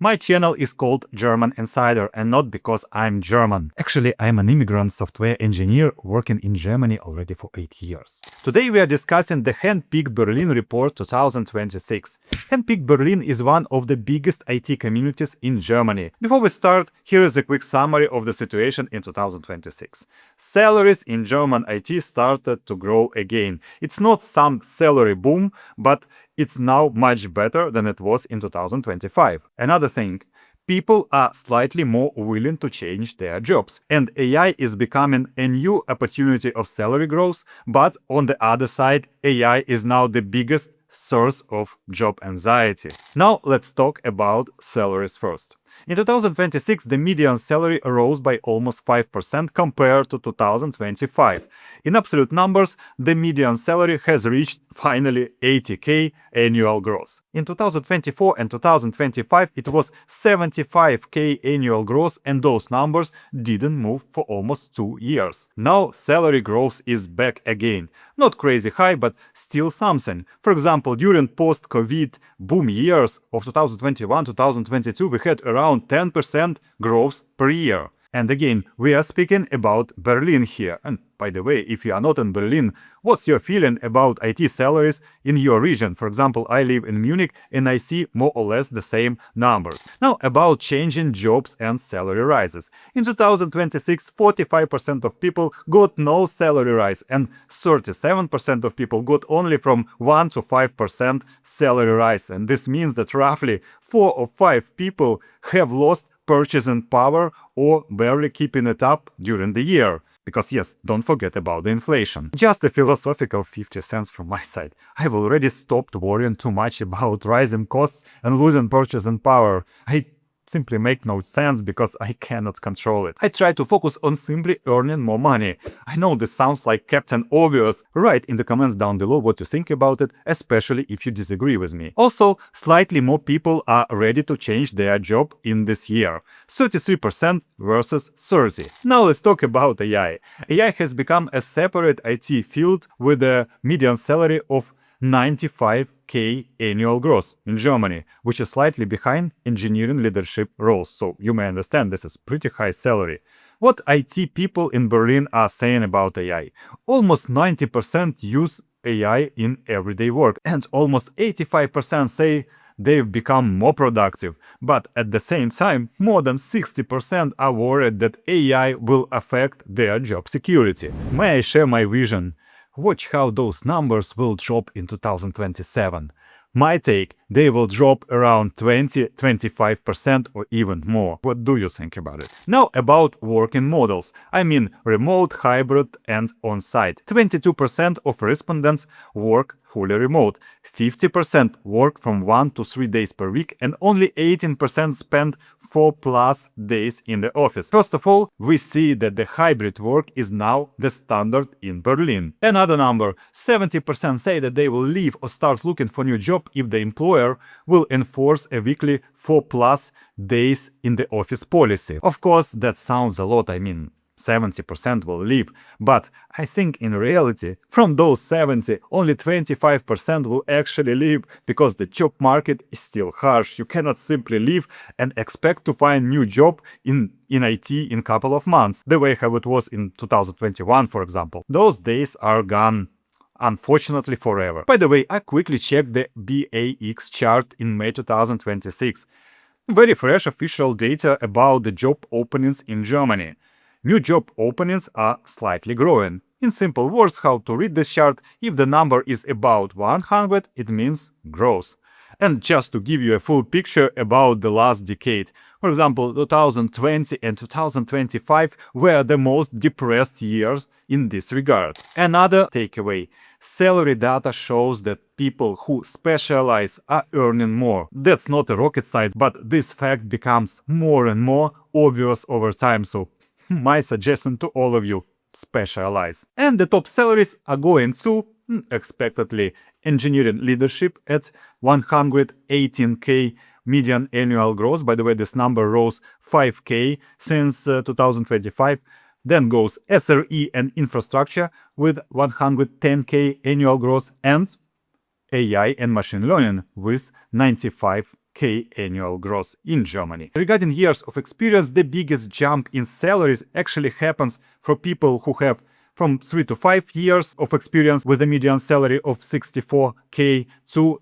My channel is called German Insider, and not because I'm German. Actually, I'm an immigrant software engineer working in Germany already for 8 years. Today we are discussing the Handpicked Berlin Report 2026. Handpicked Berlin is one of the biggest IT communities in Germany. Before we start, here is a quick summary of the situation in 2026. Salaries in German IT started to grow again. It's not some salary boom, but it's now much better than it was in 2025. Another thing, people are slightly more willing to change their jobs, and AI is becoming a new opportunity of salary growth, but on the other side, AI is now the biggest source of job anxiety. Now let's talk about salaries first. In 2026, the median salary rose by almost 5% compared to 2025. In absolute numbers, the median salary has reached finally 80k annual gross. In 2024 and 2025, it was 75k annual gross, and those numbers didn't move for almost 2 years. Now salary growth is back again. Not crazy high, but still something. For example, during post-COVID boom years of 2021-2022, we had around 10% growth per year. And again, we are speaking about Berlin here. And by the way, if you are not in Berlin, what's your feeling about IT salaries in your region? For example, I live in Munich and I see more or less the same numbers. Now about changing jobs and salary rises. In 2026, 45% of people got no salary rise and 37% of people got only from 1 to 5% salary rise. And this means that roughly 4 or 5 people have lost purchasing power or barely keeping it up during the year. Because yes, don't forget about the inflation. Just a philosophical 50 cents from my side. I've already stopped worrying too much about rising costs and losing purchasing power. I simply make no sense because I cannot control it. I try to focus on simply earning more money. I know this sounds like Captain Obvious. Write in the comments down below what you think about it, especially if you disagree with me. Also, slightly more people are ready to change their job in this year. 33% versus 30%. Now let's talk about AI. AI has become a separate IT field with a median salary of 95k annual gross in Germany, which is slightly behind engineering leadership roles. So you may understand this is pretty high salary. What IT people in Berlin are saying about AI? Almost 90% use AI in everyday work, and almost 85% say they've become more productive. But at the same time, more than 60% are worried that AI will affect their job security. May I share my vision? Watch how those numbers will drop in 2027. My take, they will drop around 20-25% or even more. What do you think about it? Now about working models. I mean remote, hybrid and on-site. 22% of respondents work fully remote. 50% work from 1 to 3 days per week, and only 18% spend 4+ days in the office. First of all, we see that the hybrid work is now the standard in Berlin. Another number, 70% say that they will leave or start looking for a new job if the employer will enforce a weekly 4+ days in the office policy. Of course, that sounds a lot. I mean, 70% will leave, but I think in reality, from those 70, only 25% will actually leave because the job market is still harsh. You cannot simply leave and expect to find a new job in IT in a couple of months, the way how it was in 2021, for example. Those days are gone, unfortunately, forever. By the way, I quickly checked the BAX chart in May 2026. Very fresh official data about the job openings in Germany. New job openings are slightly growing. In simple words, how to read this chart, if the number is about 100, it means growth. And just to give you a full picture about the last decade, for example, 2020 and 2025 were the most depressed years in this regard. Another takeaway, salary data shows that people who specialize are earning more. That's not a rocket science, but this fact becomes more and more obvious over time, so my suggestion to all of you, specialize. And the top salaries are going to, expectedly, engineering leadership at 118k median annual gross. By the way, this number rose 5k since 2025. Then goes SRE and infrastructure with 110k annual gross, and AI and machine learning with 95 K annual growth in Germany. Regarding years of experience, the biggest jump in salaries actually happens for people who have from 3 to 5 years of experience with a median salary of 64K to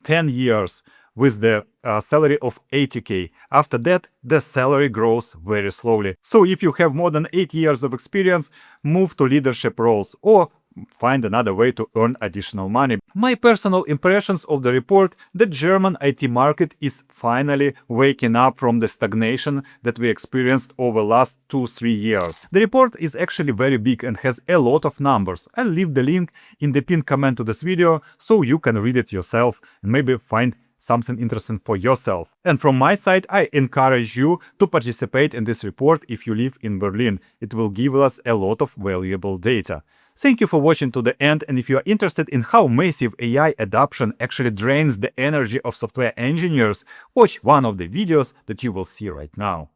10 years with the salary of 80K. After that, the salary grows very slowly. So if you have more than 8 years of experience, move to leadership roles or find another way to earn additional money. My personal impressions of the report: the German IT market is finally waking up from the stagnation that we experienced over last 2-3 years. The report is actually very big and has a lot of numbers. I'll leave the link in the pinned comment to this video so you can read it yourself and maybe find something interesting for yourself. And from my side, I encourage you to participate in this report if you live in Berlin. It will give us a lot of valuable data. Thank you for watching to the end, and if you are interested in how massive AI adoption actually drains the energy of software engineers, watch one of the videos that you will see right now.